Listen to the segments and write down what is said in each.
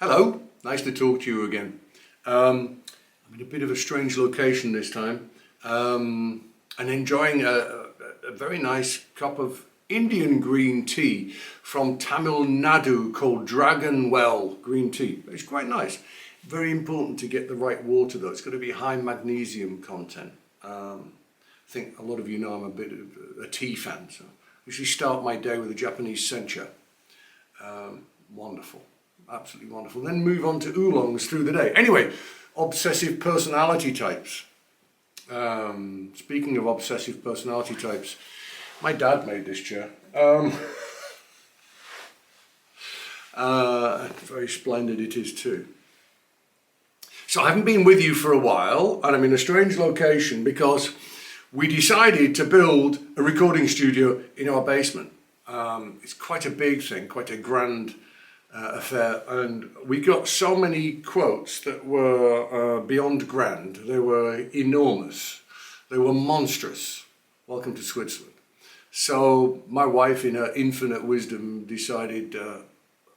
Hello, nice to talk to you again. I'm in a bit of a strange location this time and enjoying a very nice cup of Indian green tea from Tamil Nadu called Dragon Well green tea. It's quite nice. Very important to get the right water though. It's got to be high magnesium content. I think a lot of you know I'm a bit of a tea fan, so I usually start my day with a Japanese sencha. Wonderful. Absolutely wonderful. Then move on to oolongs through the day. Anyway, obsessive personality types. Speaking of obsessive personality types, my dad made this chair. Very splendid it is too. So I haven't been with you for a while, and I'm in a strange location because we decided to build a recording studio in our basement. It's quite a big thing, quite a grand affair, and we got so many quotes that were beyond grand. They were enormous. They were monstrous. Welcome to Switzerland. So my wife, in her infinite wisdom, decided,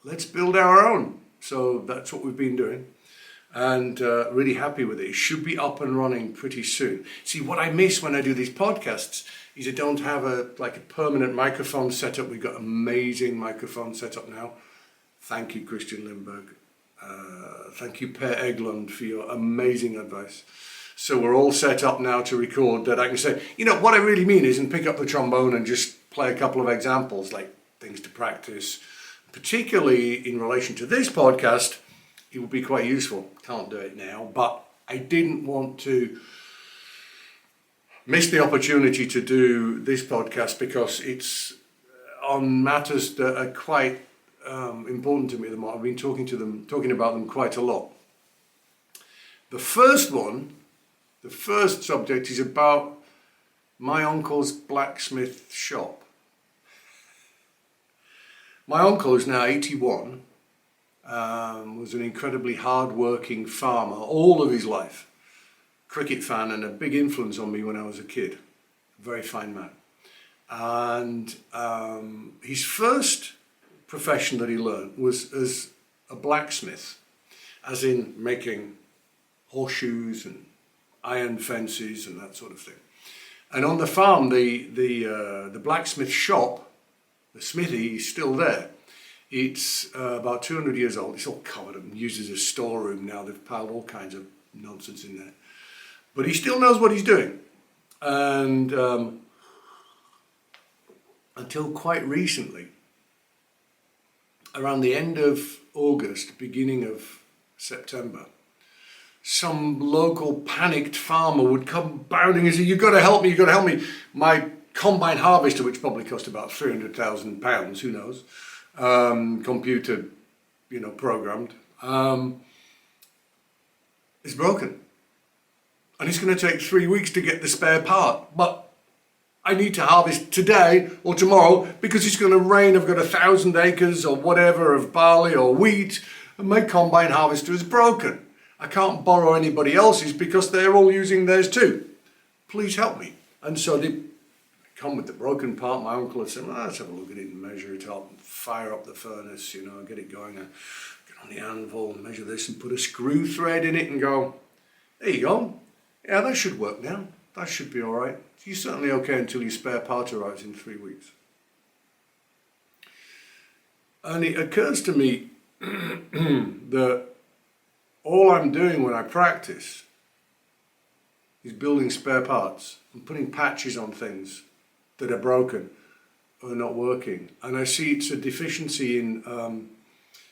let's build our own. So that's what we've been doing, and really happy with it. It should be up and running pretty soon. See, what I miss when I do these podcasts is I don't have a permanent microphone set up. We've got amazing microphone set up now. Thank you, Christian Lindberg. Thank you, Per Eglund, for your amazing advice. So we're all set up now to record that I can say, you know, what I really mean isn't pick up the trombone and just play a couple of examples, like things to practice. Particularly in relation to this podcast, it would be quite useful. Can't do it now, but I didn't want to miss the opportunity to do this podcast because it's on matters that are quite important to me. I've been talking about them quite a lot. The first subject is about my uncle's blacksmith shop. My uncle is now 81, was an incredibly hard-working farmer all of his life. Cricket fan and a big influence on me when I was a kid. A very fine man. And his first profession that he learned was as a blacksmith, as in making horseshoes and iron fences and that sort of thing. And on the farm, the blacksmith shop, the smithy, is still there. It's about 200 years old. It's all covered and used as a storeroom now. They've piled all kinds of nonsense in there. But he still knows what he's doing. And until quite recently, around the end of August, beginning of September, some local panicked farmer would come bounding and say, you've got to help me, you've got to help me. My combine harvester, which probably cost about £300,000, who knows, computer, programmed, is broken. And it's going to take 3 weeks to get the spare part. But I need to harvest today or tomorrow because it's going to rain. I've got 1,000 acres or whatever of barley or wheat, and my combine harvester is broken. I can't borrow anybody else's because they're all using theirs too. Please help me. And so they come with the broken part. My uncle had said, well, let's have a look at it and measure it up and fire up the furnace, get it going, and get on the anvil and measure this and put a screw thread in it and go, there you go. Yeah, that should work now. That should be all right. You're certainly okay until your spare part arrives in 3 weeks. And it occurs to me that all I'm doing when I practice is building spare parts and putting patches on things that are broken or not working. And I see it's a deficiency in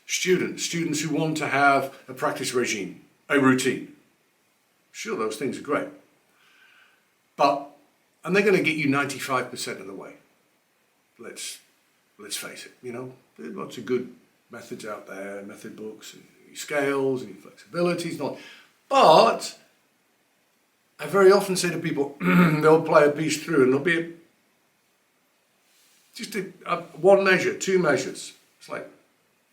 students who want to have a practice regime, a routine. Sure, those things are great. And they're going to get you 95% of the way. Let's face it, there's lots of good methods out there, method books, and your scales, and your flexibilities, but I very often say to people, they'll play a piece through and there'll be just one measure, two measures. It's like,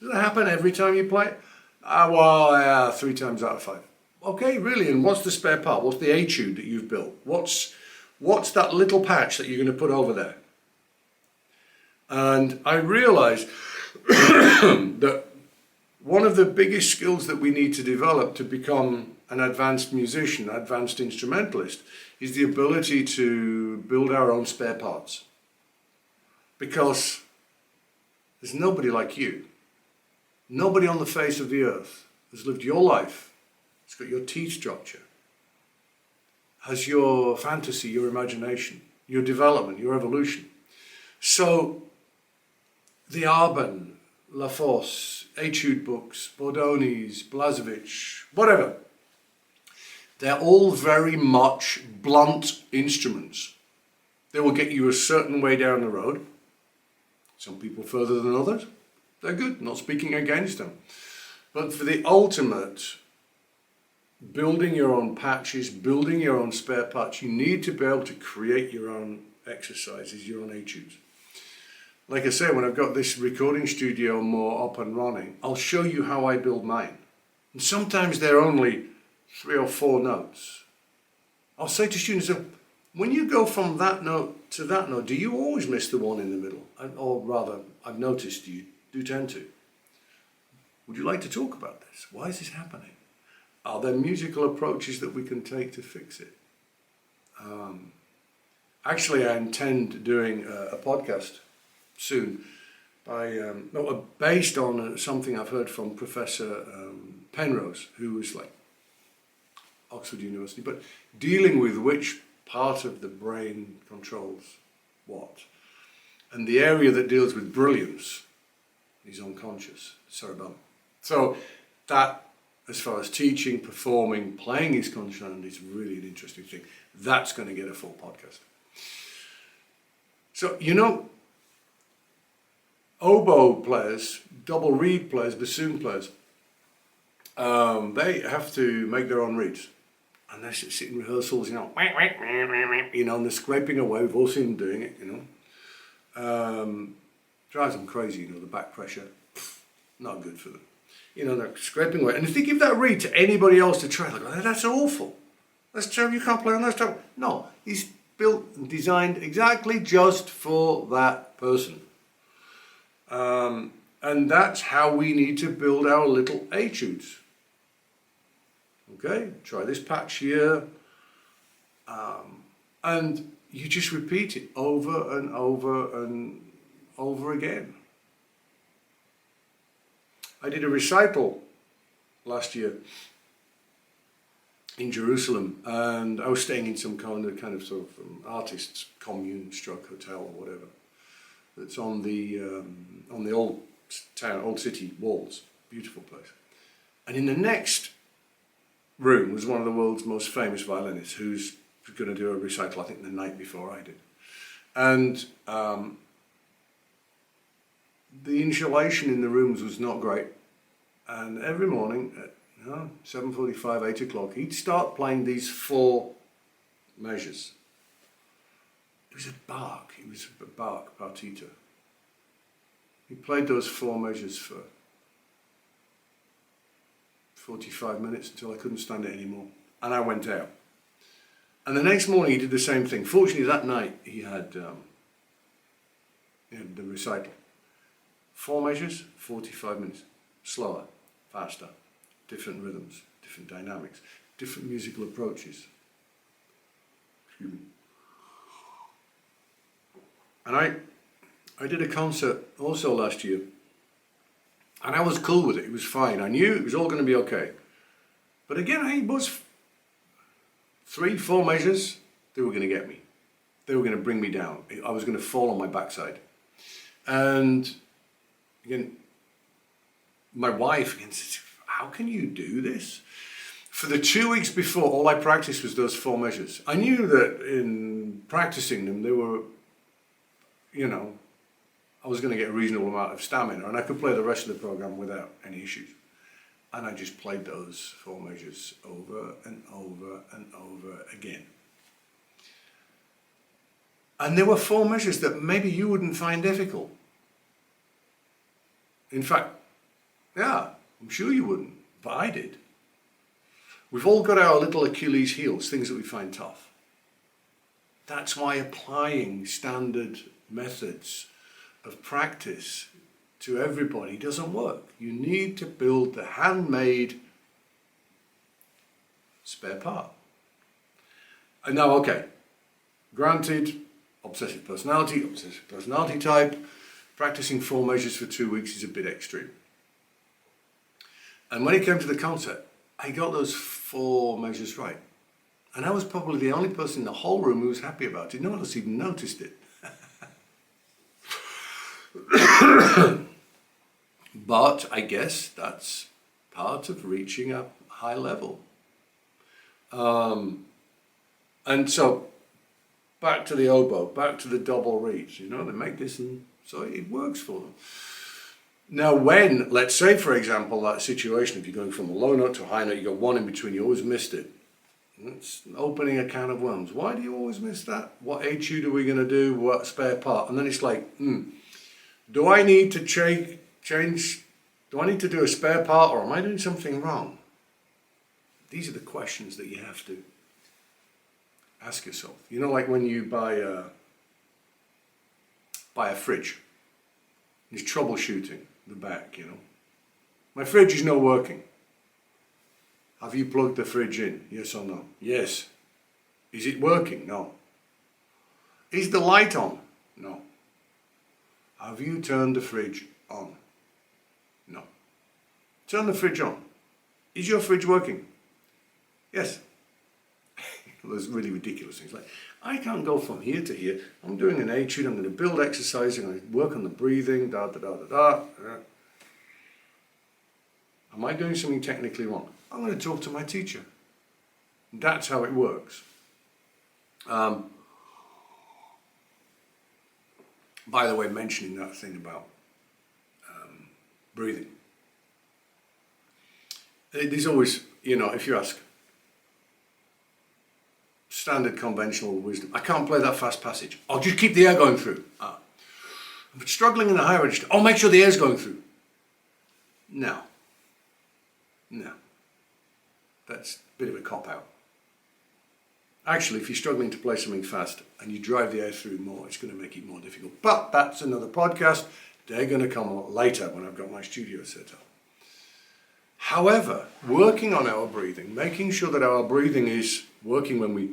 does that happen every time you play it? Well, yeah, 3 times out of 5. Okay, really, and what's the spare part? What's the etude that you've built? What's that little patch that you're going to put over there? And I realised that one of the biggest skills that we need to develop to become an advanced musician, advanced instrumentalist, is the ability to build our own spare parts. Because there's nobody like you. Nobody on the face of the earth has lived your life, has got your T structure, has your fantasy, your imagination, your development, your evolution. So the Arban, Lafosse, Etude books, Bordoni's, Blažević, whatever, they're all very much blunt instruments. They will get you a certain way down the road. Some people further than others. They're good, not speaking against them. But for the ultimate, building your own patches, building your own spare parts, you need to be able to create your own exercises, your own etudes. Like I say, when I've got this recording studio more up and running, I'll show you how I build mine. And sometimes they're only 3 or 4 notes. I'll say to students, when you go from that note to that note, do you always miss the one in the middle? Or rather, I've noticed you do tend to. Would you like to talk about this? Why is this happening? Are there musical approaches that we can take to fix it? Actually, I intend doing a podcast soon based on something I've heard from Professor Penrose, who was like Oxford University, but dealing with which part of the brain controls what. And the area that deals with brilliance is unconscious, cerebellum. So that, as far as teaching, performing, playing is concerned, is really an interesting thing. That's going to get a full podcast. So, oboe players, double reed players, bassoon players, they have to make their own reeds. And they sit in rehearsals, and they're scraping away. We've all seen them doing it, drives them crazy, the back pressure, not good for them. They're scraping away. And if they give that reed to anybody else to try, like, that's awful. That's terrible, you can't play on that stuff. No, he's built and designed exactly just for that person. And that's how we need to build our little etudes. Okay, try this patch here. And you just repeat it over and over and over again. I did a recital last year in Jerusalem, and I was staying in some kind of sort of artist's commune stroke hotel or whatever. That's on the old city walls. Beautiful place. And in the next room was one of the world's most famous violinists, who's going to do a recital, I think, the night before I did. And the insulation in the rooms was not great. And every morning at 7:45, 8 o'clock, he'd start playing these 4 measures. It was a Bach partita. He played those 4 measures for 45 minutes until I couldn't stand it anymore. And I went out. And the next morning he did the same thing. Fortunately, that night he had the recital. 4 measures, 45 minutes. Slower, faster, different rhythms, different dynamics, different musical approaches. Excuse me. And I did a concert also last year, and I was cool with it. It was fine. I knew it was all going to be okay. But again, it was 3, 4 measures. They were going to get me. They were going to bring me down. I was going to fall on my backside. And again, my wife again said, "How can you do this?" For the 2 weeks before, all I practiced was those 4 measures. I knew that in practicing them, they were, I was going to get a reasonable amount of stamina, and I could play the rest of the program without any issues. And I just played those 4 measures over and over and over again. And there were 4 measures that maybe you wouldn't find difficult. In fact, yeah, I'm sure you wouldn't, but I did. We've all got our little Achilles heels, things that we find tough. That's why applying standard methods of practice to everybody doesn't work. You need to build the handmade spare part. And now, okay, granted, obsessive personality type, practicing 4 measures for 2 weeks is a bit extreme. And when it came to the concept, I got those 4 measures right. And I was probably the only person in the whole room who was happy about it. No one else even noticed it. But I guess that's part of reaching a high level. And so, back to the oboe, back to the double reeds, they make this, and so it works for them. Now when, let's say for example, that situation, if you're going from a low note to a high note, you got 1 in between, you always missed it. It's opening a can of worms. Why do you always miss that? What etude are we going to do? What spare part? And then it's like, do I need to change? Do I need to do a spare part, or am I doing something wrong? These are the questions that you have to ask yourself. Like when you buy a fridge, you're troubleshooting the back, My fridge is not working. Have you plugged the fridge in? Yes or no? Yes. Is it working? No. Is the light on? No. Have you turned the fridge on? No. Turn the fridge on. Is your fridge working? Yes. Those really ridiculous things like, I can't go from here to here. I'm doing an etude, I'm going to build exercise, I'm going to work on the breathing, da da da da da. Am I doing something technically wrong? I'm going to talk to my teacher. That's how it works. By the way, mentioning that thing about breathing. There's always, if you ask, standard conventional wisdom, I can't play that fast passage. I'll just keep the air going through. I'm struggling in the high register. I'll make sure the air's going through. No. That's a bit of a cop-out. Actually, if you're struggling to play something fast and you drive the air through more, it's going to make it more difficult. But that's another podcast. They're going to come later when I've got my studio set up. However, working on our breathing, making sure that our breathing is working when we,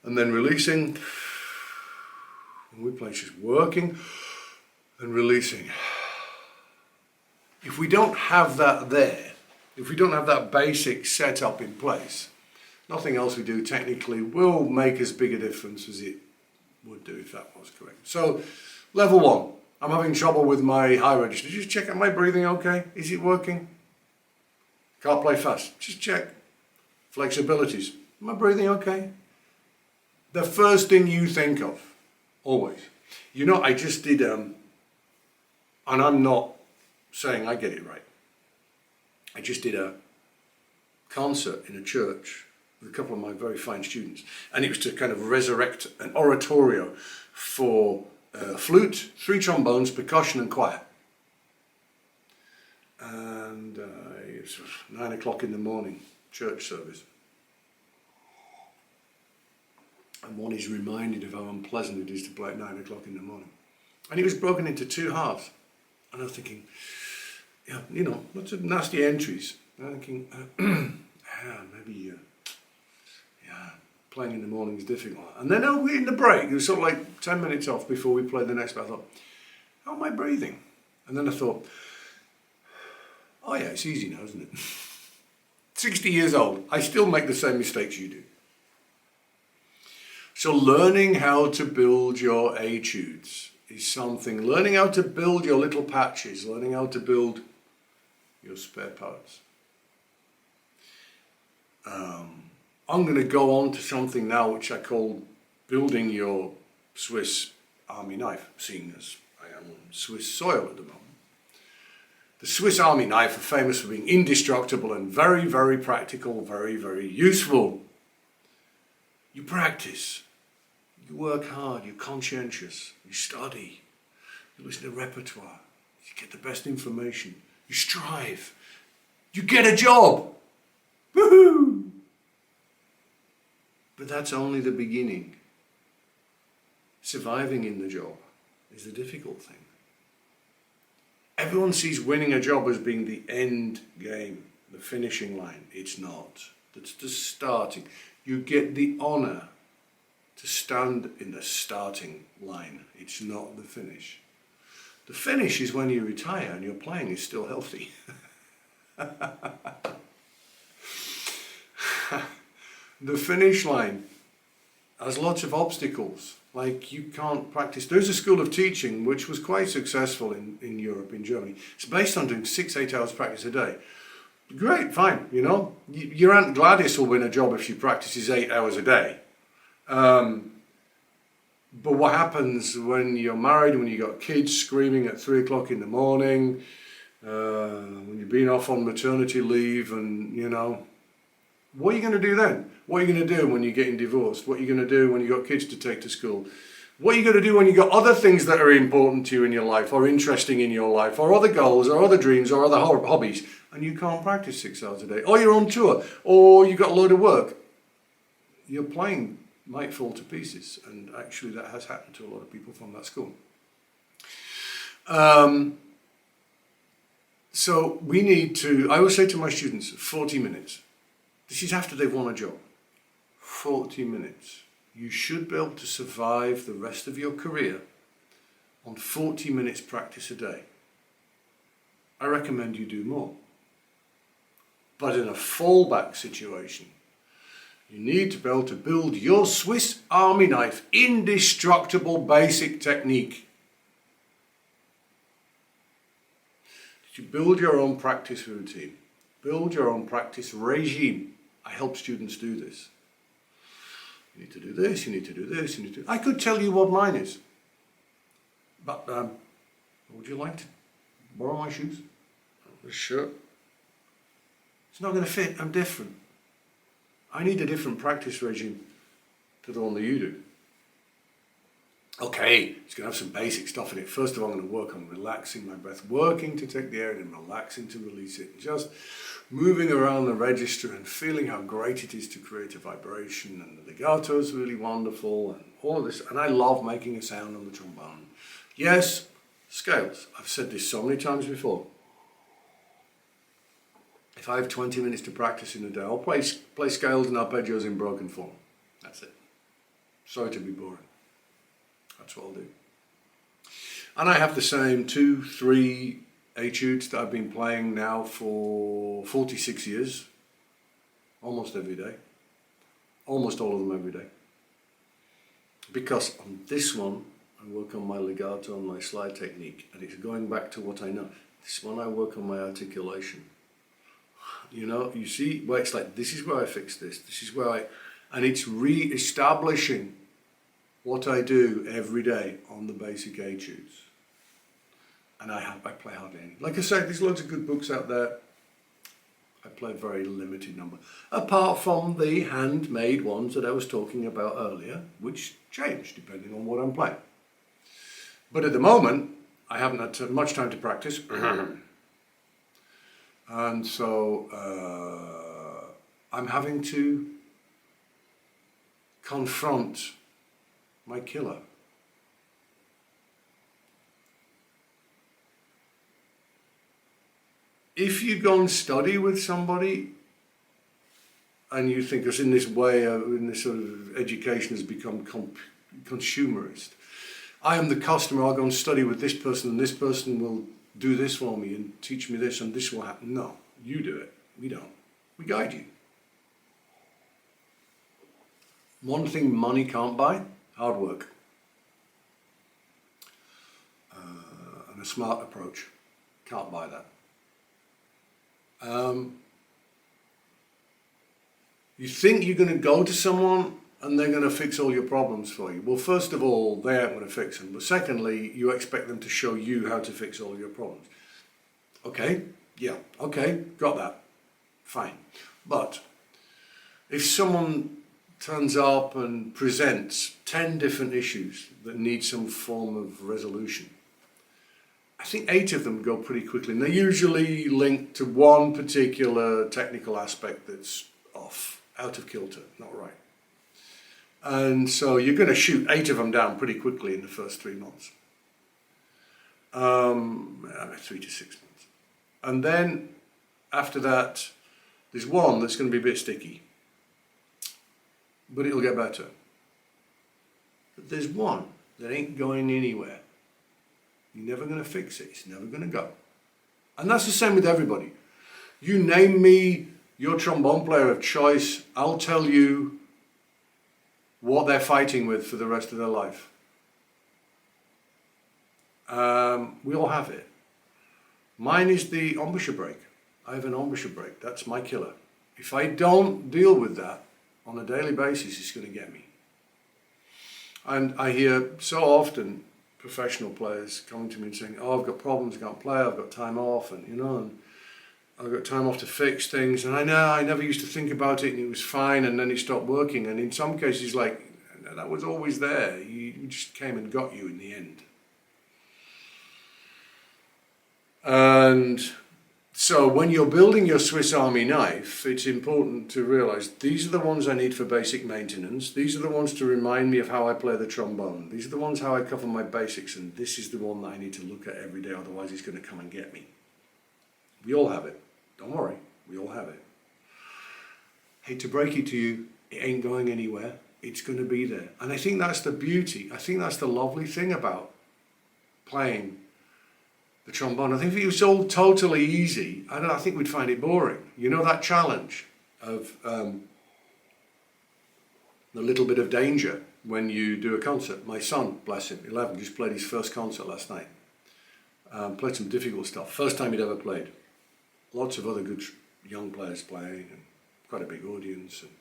and then releasing, when we play, just working and releasing. If we don't have that there, if we don't have that basic setup in place, nothing else we do technically will make as big a difference as it would do if that was correct. So, level 1, I'm having trouble with my high register. Just check out my breathing okay? Is it working? Can't play fast. Just check. Flexibilities. Am I breathing okay? The first thing you think of, always. I just did, and I'm not saying I get it right. I just did a concert in a church with a couple of my very fine students, and it was to kind of resurrect an oratorio for flute, 3 trombones, percussion and choir. And it's 9 o'clock in the morning, church service. And one is reminded of how unpleasant it is to play at 9 o'clock in the morning. And it was broken into 2 halves. And I was thinking, lots of nasty entries. And I'm thinking, maybe playing in the morning is difficult. And then in the break, it was sort of like 10 minutes off before we played the next bit. I thought, how am I breathing? And then I thought, oh yeah, it's easy now, isn't it? 60 years old, I still make the same mistakes you do. So learning how to build your etudes is something. Learning how to build your little patches, learning how to build your spare parts. I'm going to go on to something now which I call building your Swiss Army knife, seeing as I am on Swiss soil at the moment. The Swiss Army knife are famous for being indestructible and very, very practical, very, very useful. You practice, you work hard, you're conscientious, you study, you listen to repertoire, you get the best information, you strive, you get a job. Woohoo! But that's only the beginning. Surviving in the job is the difficult thing. Everyone sees winning a job as being the end game, the finishing line. It's not. That's the starting. You get the honour to stand in the starting line. It's not the finish. The finish is when you retire and your playing is still healthy. The finish line has lots of obstacles. Like you can't practice. There's a school of teaching which was quite successful in Europe, in Germany. It's based on doing 6-8 hours practice a day. Great, fine, you know. Your Aunt Gladys will win a job if she practices 8 hours a day. But what happens when you're married, when you've got kids screaming at 3 o'clock in the morning, when you've been off on maternity leave and, you know, what are you going to do then? What are you going to do when you're getting divorced? What are you going to do when you've got kids to take to school? What are you going to do when you've got other things that are important to you in your life or interesting in your life or other goals or other dreams or other hobbies and you can't practice 6 hours a day or you're on tour or you've got a load of work? Your playing might fall to pieces, and actually that has happened to a lot of people from that school. So we need to, I always say to my students, 40 minutes. This is after they've won a job. 40 minutes. You should be able to survive the rest of your career on 40 minutes practice a day. I recommend you do more. But in a fallback situation, you need to be able to build your Swiss Army knife, indestructible basic technique. You build your own practice routine. Build your own practice regime. I help students do this. You need to do this, you need to do this, you need to... I could tell you what mine is. But would you like to borrow my shoes? This shirt? It's not going to fit. I'm different. I need a different practice regime to the one that you do. Okay, it's going to have some basic stuff in it. First of all, I'm going to work on relaxing my breath, working to take the air in and relaxing to release it. Just moving around the register and feeling how great it is to create a vibration. And the legato is really wonderful and all of this. And I love making a sound on the trombone. Yes, scales. I've said this so many times before. If I have 20 minutes to practice in a day, I'll play scales and arpeggios in broken form. That's it. Sorry to be boring. That's what I'll do. And I have the same 2-3 etudes that I've been playing now for 46 years. Almost every day. Almost all of them every day. Because on this one, I work on my legato and my slide technique. And it's going back to what I know. This one I work on my articulation. You know, you see where it's like, this is where I fix this. This is where and it's re-establishing what I do every day on the basic etudes. And I play hardly any. Like I say, there's loads of good books out there. I play a very limited number. Apart from the handmade ones that I was talking about earlier, which change depending on what I'm playing. But at the moment, I haven't had much time to practice. And so I'm having to confront my killer. If you go and study with somebody and you think it's in this way, in this sort of education has become consumerist. I am the customer, I'll go and study with this person and this person will do this for me and teach me this and this will happen. No, you do it. We don't. We guide you. One thing money can't buy, hard work. And a smart approach. Can't buy that. You think you're going to go to someone and they're going to fix all your problems for you. Well, first of all, they aren't going to fix them. But secondly, you expect them to show you how to fix all your problems. Okay, yeah, okay, got that. Fine. But if someone turns up and presents 10 different issues that need some form of resolution, I think 8 of them go pretty quickly. And they're usually linked to one particular technical aspect that's off, out of kilter, not right. And so you're going to shoot 8 of them down pretty quickly in the first 3 months. 3 to 6 months. And then after that, there's one that's going to be a bit sticky, but it'll get better. But there's one that ain't going anywhere. You're never going to fix it. It's never going to go. And that's the same with everybody. You name me your trombone player of choice, I'll tell you what they're fighting with for the rest of their life. We all have it. Mine is the embouchure break. I have an embouchure break. That's my killer. If I don't deal with that on a daily basis, it's going to get me. And I hear so often professional players coming to me and saying, oh, I've got problems, I can't play, I've got time off, and and I've got time off to fix things, and I know I never used to think about it, and it was fine, and then it stopped working, and in some cases, like, that was always there, you just came and got you in the end. And so when you're building your Swiss Army knife, it's important to realize these are the ones I need for basic maintenance. These are the ones to remind me of how I play the trombone. These are the ones how I cover my basics, and this is the one that I need to look at every day, otherwise it's going to come and get me. We all have it. Don't worry, we all have it. Hate to break it to you, it ain't going anywhere. It's going to be there. And I think that's the beauty. I think that's the lovely thing about playing the trombone. I think if it was all totally easy, I think we'd find it boring. You know, that challenge of the little bit of danger when you do a concert. My son, bless him, 11, just played his first concert last night. Played some difficult stuff. First time he'd ever played. Lots of other good young players playing, and quite a big audience. And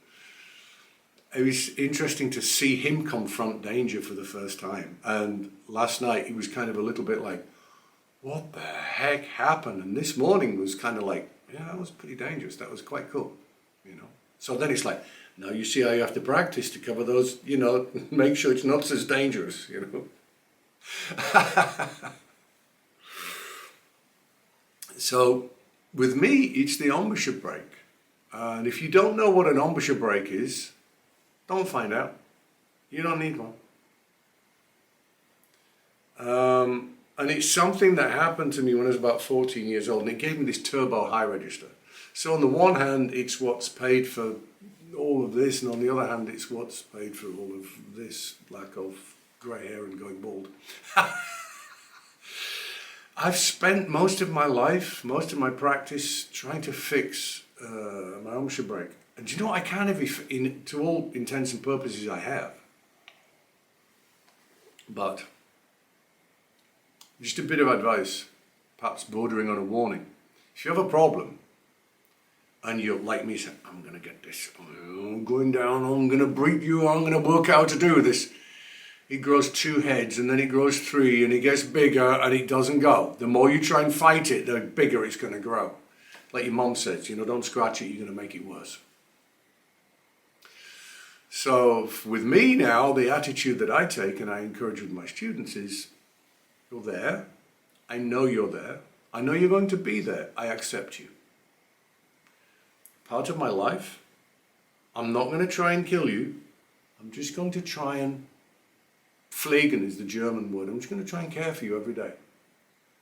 it was interesting to see him confront danger for the first time. And last night he was kind of a little bit like, what the heck happened? And this morning was kind of like, yeah, that was pretty dangerous. That was quite cool, So then it's like, now you see how you have to practice to cover those, make sure it's not as dangerous, So with me, it's the embouchure break. And if you don't know what an embouchure break is, don't find out. You don't need one. And it's something that happened to me when I was about 14 years old, and it gave me this turbo high register. So on the one hand, it's what's paid for all of this, and on the other hand, it's what's paid for all of this lack of grey hair and going bald. I've spent most of my life, most of my practice, trying to fix my embouchure break. And do you know what? I kind of, to all intents and purposes, I have. But just a bit of advice, perhaps bordering on a warning. If you have a problem, and you're like me, saying, I'm going to get this, I'm going down, I'm going to break you, I'm going to work out how to do this. It grows 2 heads, and then it grows 3, and it gets bigger, and it doesn't go. The more you try and fight it, the bigger it's going to grow. Like your mom says, don't scratch it, you're going to make it worse. So with me now, the attitude that I take, and I encourage with my students is, you're there, I know you're there, I know you're going to be there, I accept you. Part of my life, I'm not going to try and kill you, I'm just going to try and, pflegen is the German word, I'm just going to try and care for you every day.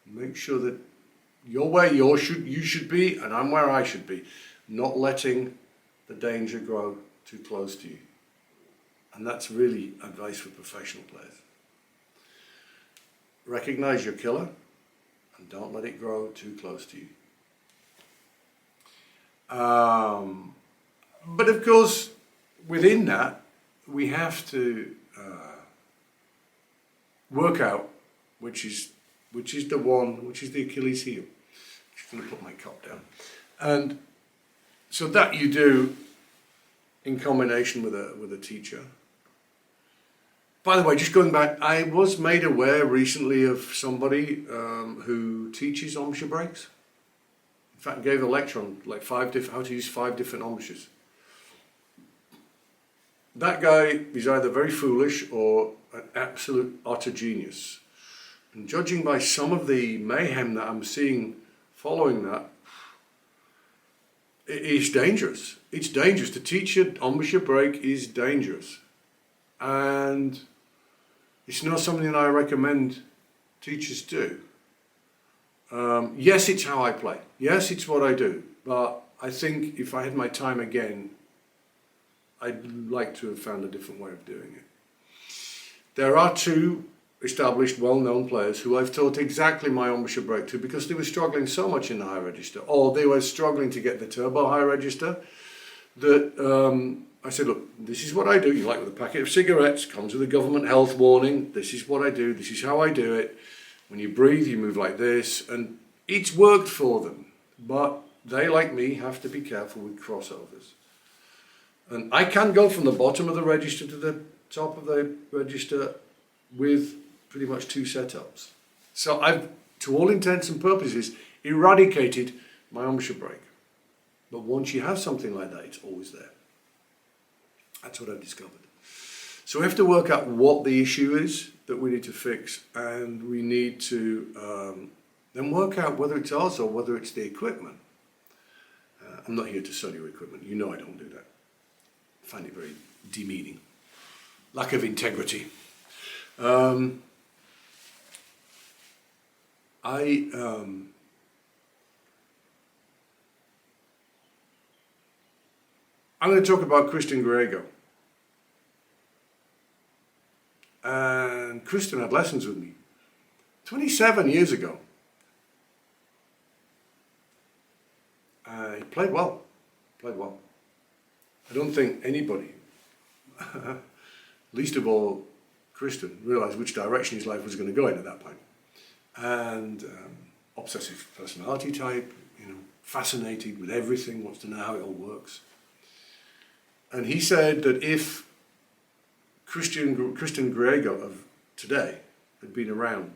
Make sure that you're where you should be, and I'm where I should be, not letting the danger grow too close to you. And that's really advice for professional players. Recognize your killer and don't let it grow too close to you. But of course, within that, we have to work out which is the Achilles heel. I'm just going to put my cup down. And so that you do in combination with a teacher. By the way, just going back, I was made aware recently of somebody who teaches embouchure breaks. In fact, gave a lecture on how to use 5 different embouchures. That guy is either very foolish or an absolute utter genius. And judging by some of the mayhem that I'm seeing following that, it's dangerous. It's dangerous. To teach an embouchure break is dangerous. And it's not something that I recommend teachers do. Yes, it's how I play. Yes, it's what I do. But I think if I had my time again, I'd like to have found a different way of doing it. There are two established, well-known players who I've taught exactly my embouchure break to because they were struggling so much in the high register, or they were struggling to get the turbo high register, that I said, look, this is what I do. You like with a packet of cigarettes, comes with a government health warning. This is what I do. This is how I do it. When you breathe, you move like this. And it's worked for them. But they, like me, have to be careful with crossovers. And I can go from the bottom of the register to the top of the register with pretty much two setups. So I've, to all intents and purposes, eradicated my embouchure break. But once you have something like that, it's always there. That's what I've discovered. So we have to work out what the issue is that we need to fix, and we need to then work out whether it's us or whether it's the equipment. I'm not here to sell your equipment. You know I don't do that. I find it very demeaning. Lack of integrity. I'm going to talk about Christian Griego. And Christian had lessons with me 27 years ago. He played well. I don't think anybody, least of all Christian, realised which direction his life was going to go in at that point. And obsessive personality type, fascinated with everything, wants to know how it all works. And he said that if Christian Griego of today had been around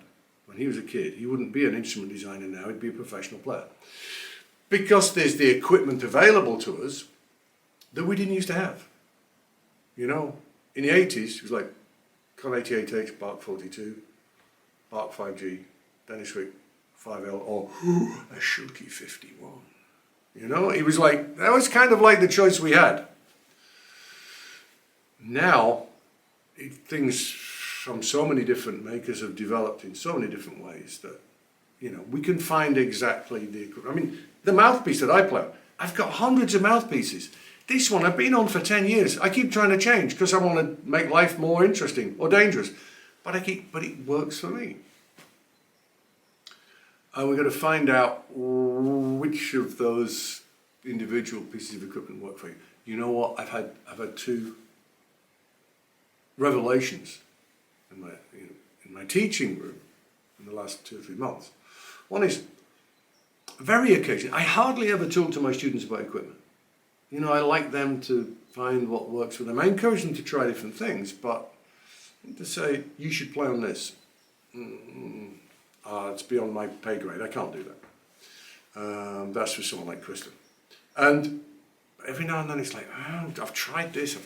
when he was a kid, he wouldn't be an instrument designer now, he'd be a professional player. Because there's the equipment available to us that we didn't used to have. In the 80s, it was like Con 88H, Bach 42, Bach 5G, Dennis Wick 5L, or a Schuke 51. It was like, that was kind of like the choice we had. Now, things from so many different makers have developed in so many different ways that, we can find exactly the equipment. I mean, the mouthpiece that I play, I've got hundreds of mouthpieces. This one I've been on for 10 years. I keep trying to change because I want to make life more interesting or dangerous. But it works for me. And we're going to find out which of those individual pieces of equipment work for you. You know what? I've had two revelations in my teaching room in the last 2 or 3 months. One is, very occasionally, I hardly ever talk to my students about equipment. I like them to find what works for them. I encourage them to try different things, but to say, you should play on this, it's beyond my pay grade. I can't do that. That's for someone like Kristen. And every now and then it's like, I've tried this, and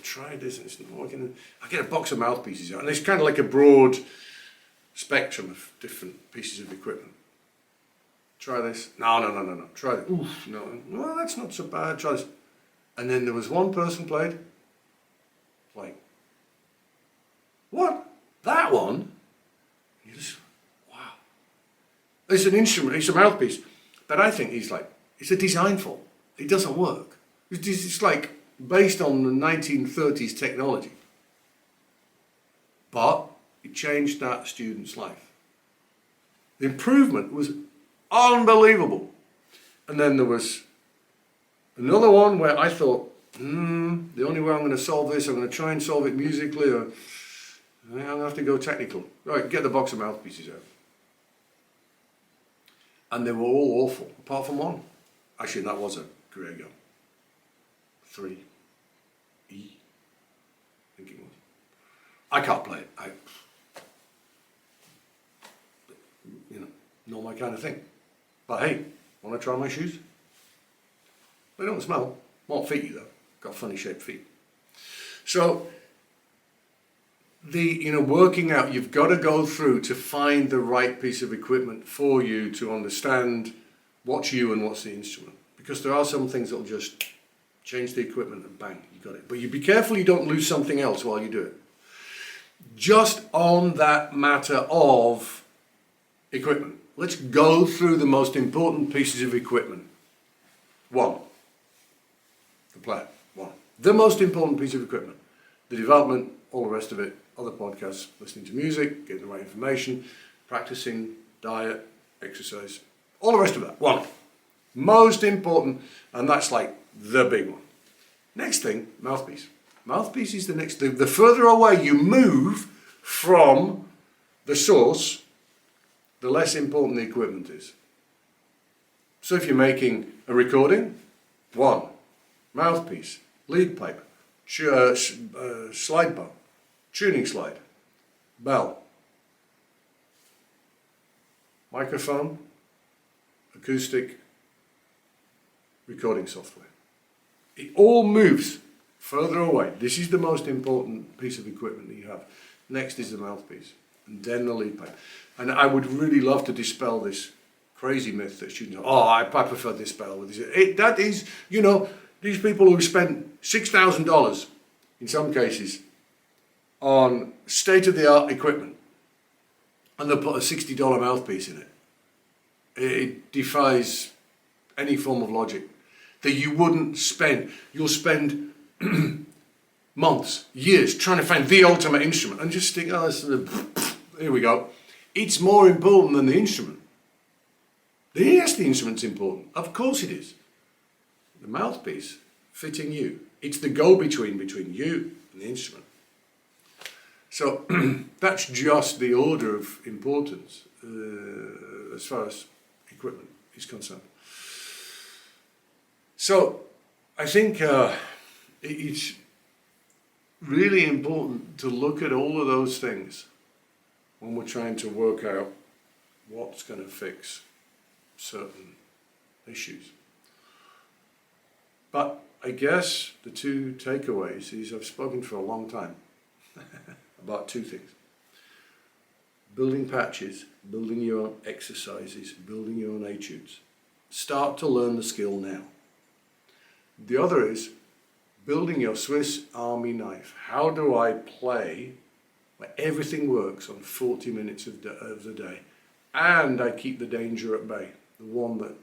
it's not working. I get a box of mouthpieces out, and it's kind of like a broad spectrum of different pieces of equipment. Try this. No. Try it. Oof, no. Well, that's not so bad. Try this. And then there was one person played, like, what? That one? You just, wow. It's an instrument, it's a mouthpiece, but I think it's a design fault. It doesn't work. It's like based on the 1930s technology. But it changed that student's life. The improvement was unbelievable. And then there was another one where I thought, the only way I'm going to solve this, I'm going to try and solve it musically, or I'm going to have to go technical. Right, get the box of mouthpieces out. And they were all awful, apart from one. Actually, that was a Griego. 3E, I think it was. I can't play it. Not my kind of thing. But hey, want to try my shoes? They don't smell. Won't fit you though. Got funny shaped feet. So working out, you've got to go through to find the right piece of equipment for you to understand what's you and what's the instrument. Because there are some things that'll just change the equipment and bang, you got it. But you be careful you don't lose something else while you do it. Just on that matter of equipment. let's go through the most important pieces of equipment. One, the player. One, the most important piece of equipment. The development, all the rest of it, other podcasts, listening to music, getting the right information, practicing, diet, exercise, all the rest of that. One, most important, and that's like the big one. Next thing, mouthpiece. Mouthpiece is the next thing. The further away you move from the source, the less important the equipment is. So if you're making a recording, one, mouthpiece, lead pipe, slide bow, tuning slide, bell, microphone, acoustic, recording software. It all moves further away. This is the most important piece of equipment that you have. Next is the mouthpiece, and then the lead pipe. And I would really love to dispel this crazy myth that students, I prefer this bell with this. That is, these people who spent $6,000 in some cases on state-of-the-art equipment, and they'll put a $60 mouthpiece in it. It defies any form of logic. That you wouldn't spend. You'll spend months, years trying to find the ultimate instrument and just think, here we go. It's more important than the instrument. Yes, the instrument's important. Of course it is. The mouthpiece fitting you. It's the go-between between you and the instrument. So that's just the order of importance as far as equipment is concerned. So I think it's really important to look at all of those things when we're trying to work out what's going to fix certain issues. But I guess the two takeaways is I've spoken for a long time about two things. Building patches, building your own exercises, building your own etudes. Start to learn the skill now. The other is building your Swiss Army knife. How do I play where everything works on 40 minutes of the day and I keep the danger at bay, the one that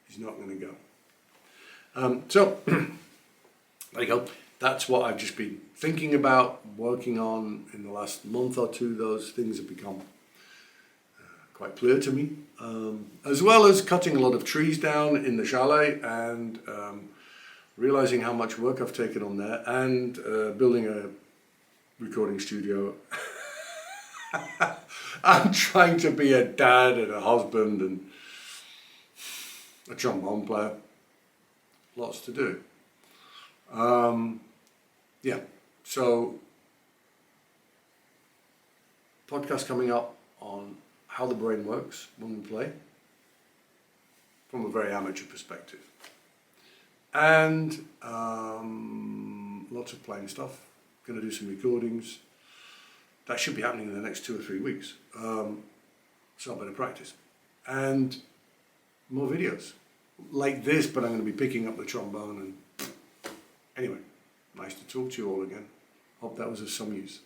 is not going to go. So there you go. That's what I've just been thinking about, working on in the last month or two. Those things have become quite clear to me, as well as cutting a lot of trees down in the chalet and realizing how much work I've taken on there, and building a recording studio. I'm trying to be a dad and a husband and a trombone player. Lots to do. So podcast coming up on how the brain works when we play from a very amateur perspective. And lots of playing stuff. Going to do some recordings. That should be happening in the next 2 or 3 weeks. So I better practice. And more videos like this, but I'm going to be picking up the trombone. And anyway, nice to talk to you all again. Hope that was of some use.